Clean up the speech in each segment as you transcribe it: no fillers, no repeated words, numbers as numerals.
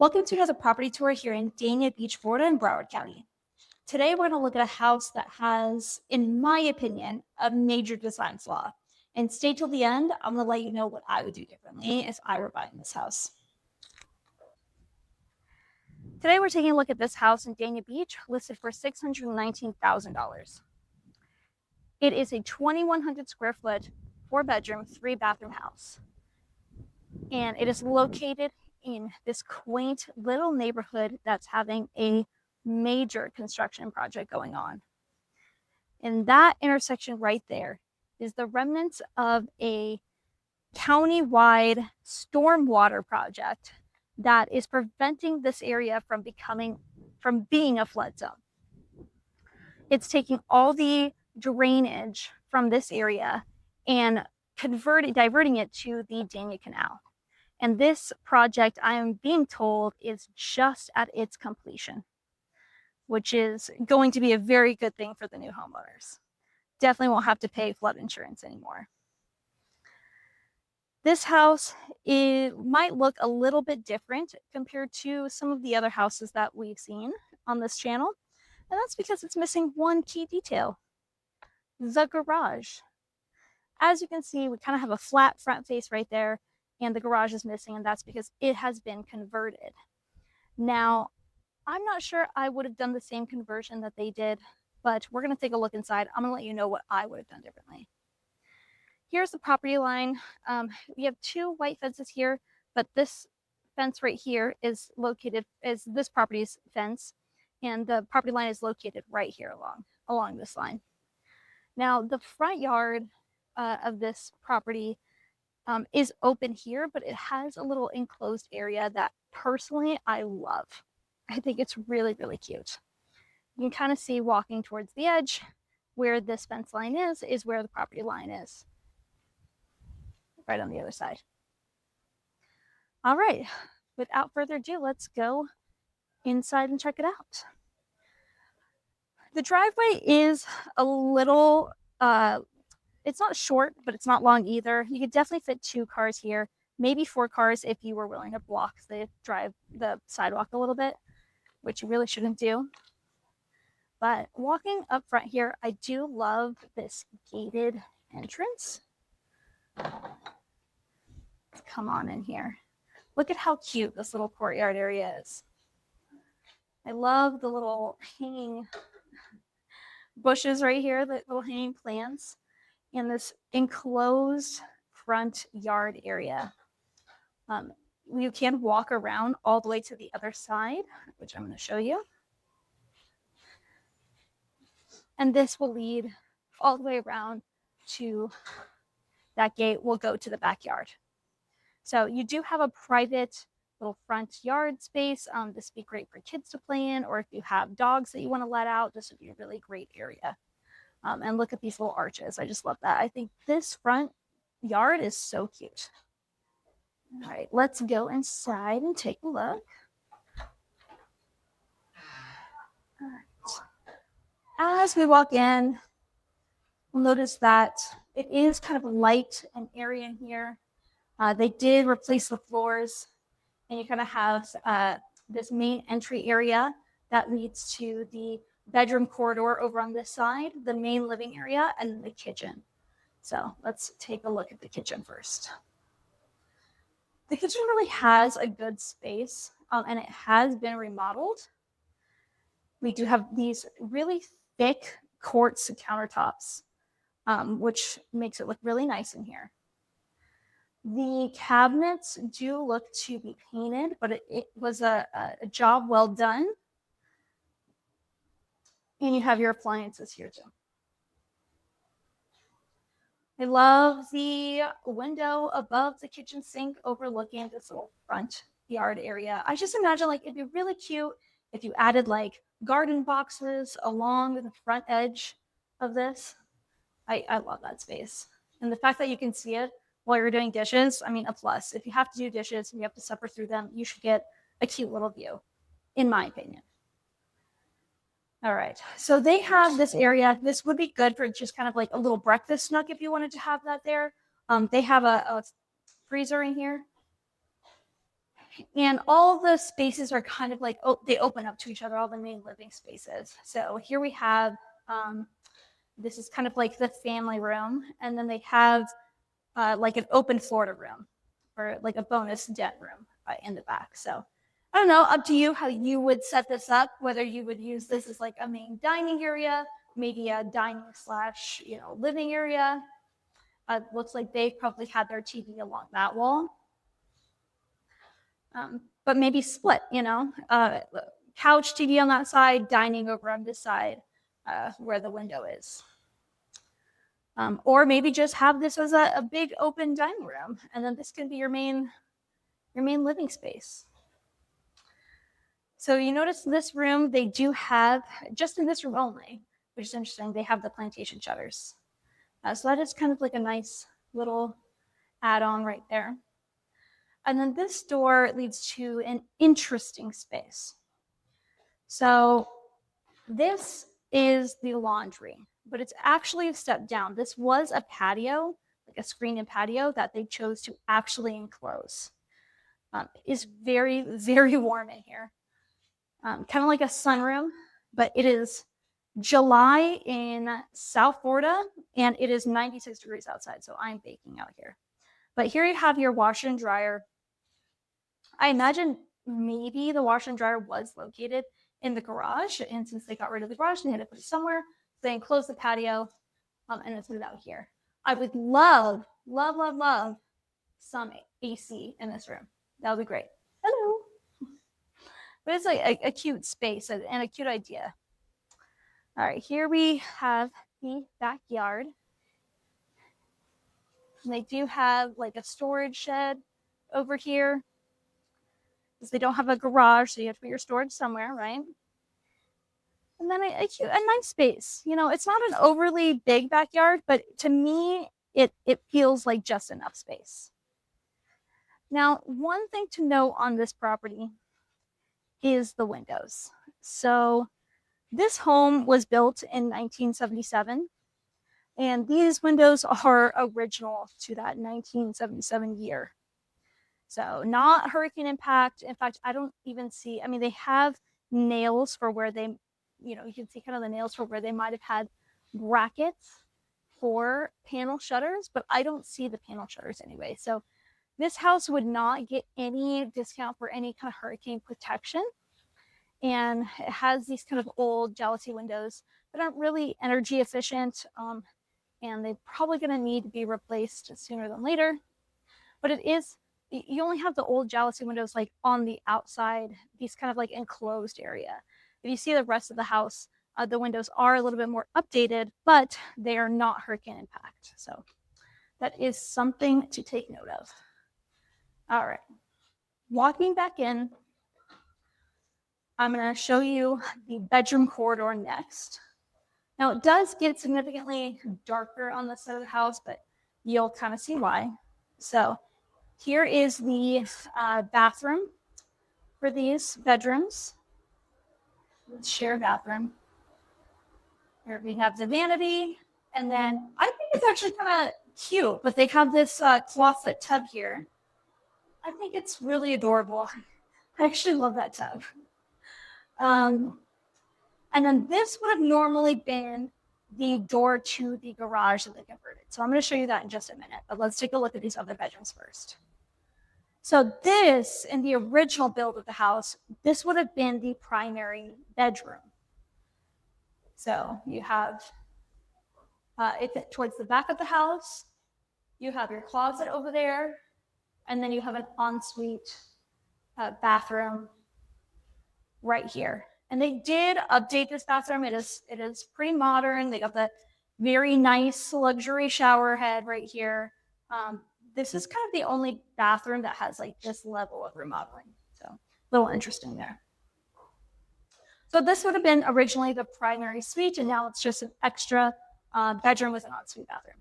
Welcome to another property tour here in Dania Beach, Florida in Broward County. Today we're going to look at a house that has, in my opinion, a major design flaw. And stay till the end. I'm going to let you know what I would do differently if I were buying this house. Today we're taking a look at this house in Dania Beach, listed for $619,000. It is a 2,100 square foot, 4-bedroom, 3-bathroom house. And it is located in this quaint little neighborhood that's having a major construction project going on. And that intersection right there is the remnants of a county-wide stormwater project that is preventing this area from being a flood zone. It's taking all the drainage from this area and diverting it to the Dania Canal. And this project, I am being told, is just at its completion, which is going to be a very good thing for the new homeowners. Definitely won't have to pay flood insurance anymore. This house, it might look a little bit different compared to some of the other houses that we've seen on this channel. And that's because it's missing one key detail: the garage. As you can see, we kind of have a flat front face right there, and the garage is missing, and that's because it has been converted. Now, I'm not sure I would have done the same conversion that they did, but we're going to take a look inside. I'm going to let you know what I would have done differently. Here's the property line. We have 2 white fences here, but this fence right here is this property's fence, and the property line is located right here along this line. Now, the front yard of this property is open here, but it has a little enclosed area that personally I love. I think it's really, really cute. You can kind of see walking towards the edge where this fence line is where the property line is. Right on the other side. All right, without further ado, let's go inside and check it out. The driveway is a little, it's not short, but it's not long either. You could definitely fit 2 cars here, maybe 4 cars if you were willing to block the sidewalk a little bit, which you really shouldn't do. But walking up front here, I do love this gated entrance. Let's come on in here. Look at how cute this little courtyard area is. I love the little hanging bushes right here, the little hanging plants, and this enclosed front yard area. You can walk around all the way to the other side, which I'm going to show you. And this will lead all the way around to that gate. Will go to the backyard. So you do have a private little front yard space. This would be great for kids to play in, or if you have dogs that you want to let out, this would be a really great area. And look at these little arches. I just love that. I think this front yard is so cute. All right, let's go inside and take a look. All right. As we walk in, we'll notice that it is kind of light and airy in here. They did replace the floors, and you kind of have this main entry area that leads to the bedroom corridor over on this side, the main living area, and the kitchen. So let's take a look at the kitchen first. The kitchen really has a good space, and it has been remodeled. We do have these really thick quartz countertops, which makes it look really nice in here. The cabinets do look to be painted, but it was a job well done. And you have your appliances here too. I love the window above the kitchen sink overlooking this little front yard area. I just imagine it'd be really cute if you added garden boxes along the front edge of this. I love that space. And the fact that you can see it while you're doing dishes, I mean, a plus. If you have to do dishes and you have to suffer through them, you should get a cute little view, in my opinion. All right, so they have this area. This would be good for just kind of a little breakfast nook if you wanted to have that there. They have a freezer in here. And all the spaces are kind of like, they open up to each other, all the main living spaces. So here we have, this is kind of like the family room. And then they have like an open Florida room or like a bonus den room in the back. So I don't know, up to you how you would set this up, whether you would use this as like a main dining area, maybe a dining slash, living area. Looks like they probably had their TV along that wall. But maybe split, couch TV on that side, dining over on this side where the window is. Or maybe just have this as a big open dining room, and then this can be your main living space. So you notice this room, they do have, just in this room only, which is interesting, they have the plantation shutters. So that is kind of like a nice little add-on right there. And then this door leads to an interesting space. So this is the laundry, but it's actually a step down. This was a patio, like a screened-in patio that they chose to actually enclose. It's very, very warm in here. Kind of like a sunroom, but it is July in South Florida, and it is 96 degrees outside, so I'm baking out here. But here you have your washer and dryer. I imagine maybe the washer and dryer was located in the garage, and since they got rid of the garage, they had to put it somewhere. So they enclosed the patio, and it's put it out here. I would love, love, love, love some AC in this room. That would be great. Hello. But it's like a cute space and a cute idea. All right, here we have the backyard. And they do have like a storage shed over here, because they don't have a garage, so you have to put your storage somewhere, right? And then a nice space. It's not an overly big backyard, but to me, it feels like just enough space. Now, one thing to note on this property is the windows. So this home was built in 1977, and these windows are original to that 1977 year. So not hurricane impact. In fact, I don't even see, they have nails for where they, you can see kind of the nails for where they might have had brackets for panel shutters, but I don't see the panel shutters anyway. So this house would not get any discount for any kind of hurricane protection. And it has these kind of old jealousy windows that aren't really energy efficient. And they're probably going to need to be replaced sooner than later. But you only have the old jealousy windows like on the outside, these kind of like enclosed area. If you see the rest of the house, the windows are a little bit more updated, but they are not hurricane impact. So that is something to take note of. All right, walking back in, I'm going to show you the bedroom corridor next. Now it does get significantly darker on this side of the house, but you'll kind of see why. So here is the bathroom for these bedrooms. Share bathroom. Here we have the vanity, and then I think it's actually kind of cute, but they have this closet tub here. I think it's really adorable. I actually love that tub. And then this would have normally been the door to the garage that they converted. So I'm going to show you that in just a minute, but let's take a look at these other bedrooms first. So this, in the original build of the house, this would have been the primary bedroom. So you have it towards the back of the house, you have your closet over there, and then you have an ensuite bathroom right here. And they did update this bathroom. It is pretty modern. They got the very nice luxury shower head right here. This is kind of the only bathroom that has like this level of remodeling. So a little interesting there. So this would have been originally the primary suite, and now it's just an extra bedroom with an ensuite bathroom.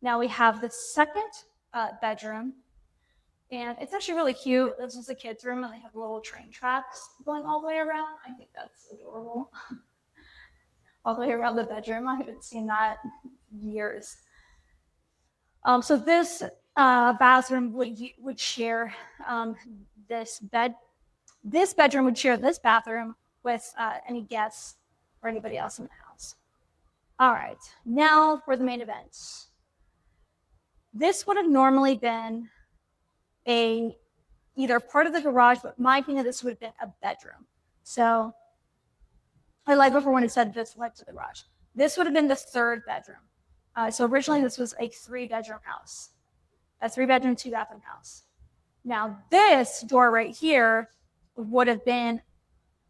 Now we have the second bedroom, and it's actually really cute. This is a kid's room, and they have little train tracks going all the way around. I think that's adorable. All the way around the bedroom. I haven't seen that in years. So this bathroom would share this bed. This bedroom would share this bathroom with any guests or anybody else in the house. All right, now for the main event. This would have normally been either part of the garage, but my opinion, this would have been a bedroom. So I like before when it said this led to the garage. This would have been the third bedroom. So originally this was a 3-bedroom house, a 3-bedroom, 2-bathroom house. Now this door right here would have been,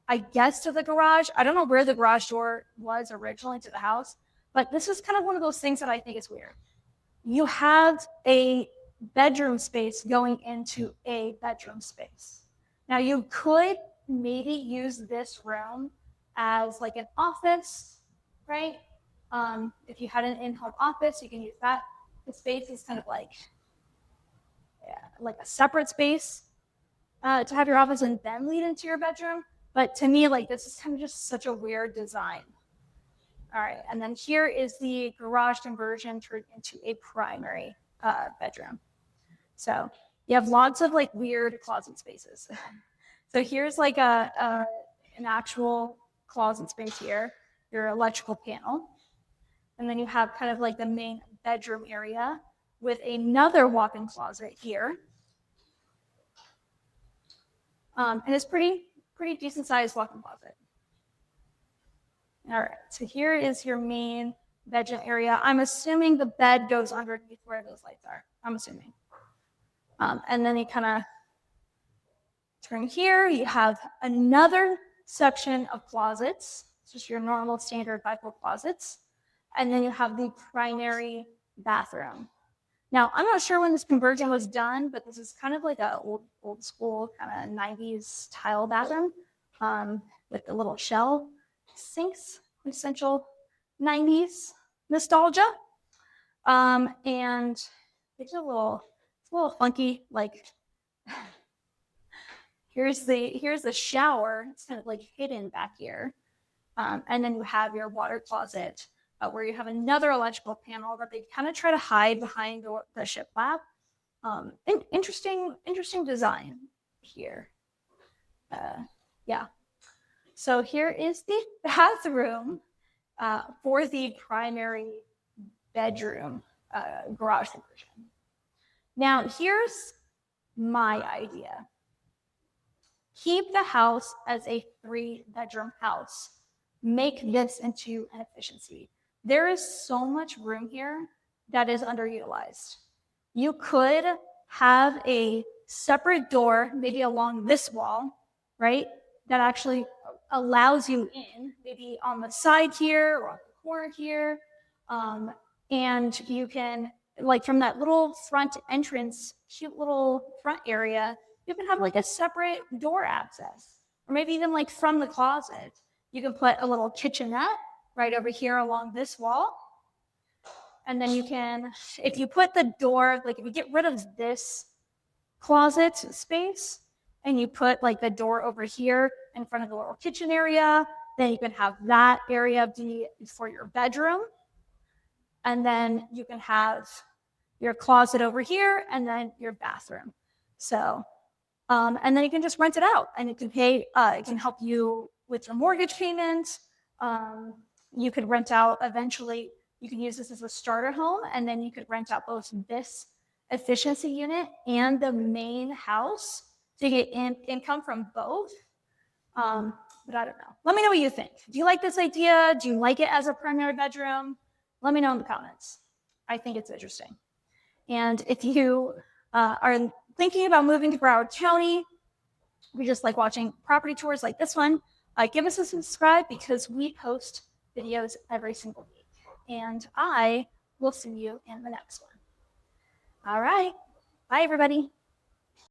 I guess, to the garage. I don't know where the garage door was originally to the house, but this is kind of one of those things that I think is weird. You have a bedroom space going into a bedroom space. Now you could maybe use this room as like an office, right? If you had an in-home office, you can use that. The space is kind of like a separate space to have your office and then lead into your bedroom. But to me, like, this is kind of just such a weird design. All right, and then here is the garage conversion turned into a primary bedroom. So you have lots of like weird closet spaces. So here's like an actual closet space here, your electrical panel. And then you have kind of like the main bedroom area with another walk-in closet here. And it's pretty decent sized walk-in closet. All right, so here is your main bedroom area. I'm assuming the bed goes underneath where those lights are. I'm assuming. And then you kind of turn here. You have another section of closets, just your normal standard bifold closets. And then you have the primary bathroom. Now, I'm not sure when this conversion was done, but this is kind of like a old school kind of 90s tile bathroom with the little shell sinks, essential 90s nostalgia. And it's a little funky, like here's the shower. It's kind of like hidden back here. And then you have your water closet where you have another electrical panel that they kind of try to hide behind the shiplap. Interesting design here. Yeah. So here is the bathroom for the primary bedroom garage conversion. Now, here's my idea. Keep the house as a 3-bedroom house. Make this into an efficiency. There is so much room here that is underutilized. You could have a separate door, maybe along this wall, right? That actually allows you in, maybe on the side here or on the corner here. And you can, like from that little front entrance, cute little front area, you can have like a separate door access. Or maybe even like from the closet, you can put a little kitchenette right over here along this wall. And then you can, if you put the door, like if you get rid of this closet space and you put like the door over here in front of the little kitchen area, then you can have that area be for your bedroom. And then you can have your closet over here and then your bathroom. So, and then you can just rent it out and it can pay, it can help you with your mortgage payment. You could rent out eventually, you can use this as a starter home and then you could rent out both this efficiency unit and the main house to get income from both. But I don't know. Let me know what you think. Do you like this idea? Do you like it as a primary bedroom? Let me know in the comments. I think it's interesting. And if you are thinking about moving to Broward County, if you just like watching property tours like this one, give us a subscribe because we post videos every single week. And I will see you in the next one. All right. Bye, everybody.